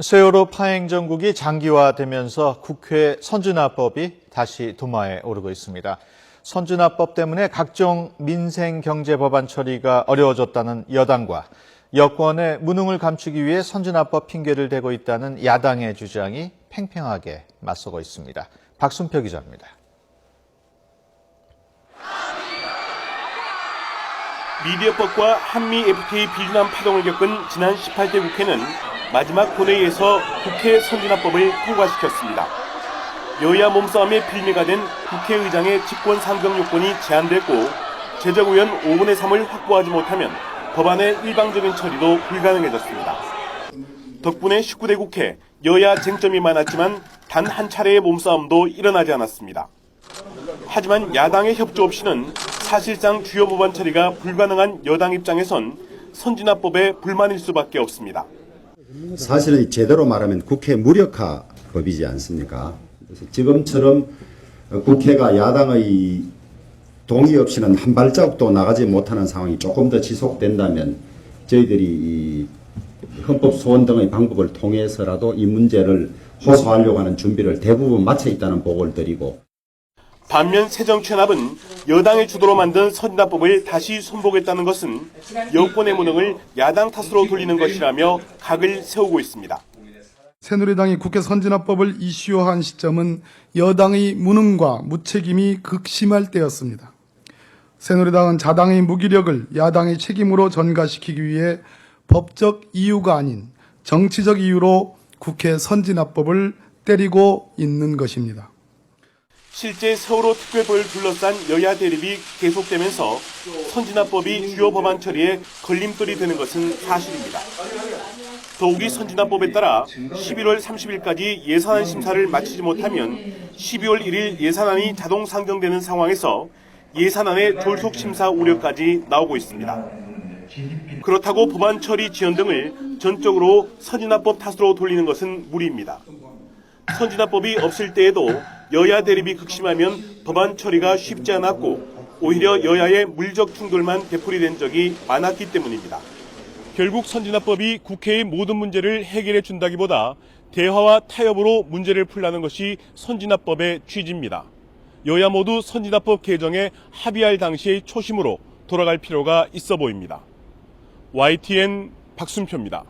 세월호 파행 정국이 장기화되면서 국회 선진화법이 다시 도마에 오르고 있습니다. 선진화법 때문에 각종 민생 경제 법안 처리가 어려워졌다는 여당과 여권의 무능을 감추기 위해 선진화법 핑계를 대고 있다는 야당의 주장이 팽팽하게 맞서고 있습니다. 박순표 기자입니다. 미디어법과 한미 FTA 비준안 파동을 겪은 지난 18대 국회는 마지막 본회의에서 국회 선진화법을 통과시켰습니다. 여야 몸싸움에 빌미가 된 국회의장의 직권 상정 요건이 제한됐고 제적 의원 5분의 3을 확보하지 못하면 법안의 일방적인 처리도 불가능해졌습니다. 덕분에 19대 국회 여야 쟁점이 많았지만 단 한 차례의 몸싸움도 일어나지 않았습니다. 하지만 야당의 협조 없이는 사실상 주요 법안 처리가 불가능한 여당 입장에선 선진화법에 불만일 수밖에 없습니다. 사실은 제대로 말하면 국회 무력화 법이지 않습니까? 그래서 지금처럼 국회가 야당의 동의 없이는 한 발자국도 나가지 못하는 상황이 조금 더 지속된다면 저희들이 이 헌법 소원 등의 방법을 통해서라도 이 문제를 호소하려고 하는 준비를 대부분 마쳐 있다는 보고를 드리고, 반면 새정치연합은 여당의 주도로 만든 선진화법을 다시 손보겠다는 것은 여권의 무능을 야당 탓으로 돌리는 것이라며 각을 세우고 있습니다. 새누리당이 국회 선진화법을 이슈화한 시점은 여당의 무능과 무책임이 극심할 때였습니다. 새누리당은 자당의 무기력을 야당의 책임으로 전가시키기 위해 법적 이유가 아닌 정치적 이유로 국회 선진화법을 때리고 있는 것입니다. 실제 세월호 특별법을 둘러싼 여야 대립이 계속되면서 선진화법이 주요 법안 처리에 걸림돌이 되는 것은 사실입니다. 더욱이 선진화법에 따라 11월 30일까지 예산안 심사를 마치지 못하면 12월 1일 예산안이 자동 상정되는 상황에서 예산안의 졸속 심사 우려까지 나오고 있습니다. 그렇다고 법안 처리 지연 등을 전적으로 선진화법 탓으로 돌리는 것은 무리입니다. 선진화법이 없을 때에도 여야 대립이 극심하면 법안 처리가 쉽지 않았고 오히려 여야의 물적 충돌만 되풀이된 적이 많았기 때문입니다. 결국 선진화법이 국회의 모든 문제를 해결해 준다기보다 대화와 타협으로 문제를 풀라는 것이 선진화법의 취지입니다. 여야 모두 선진화법 개정에 합의할 당시의 초심으로 돌아갈 필요가 있어 보입니다. YTN 박순표입니다.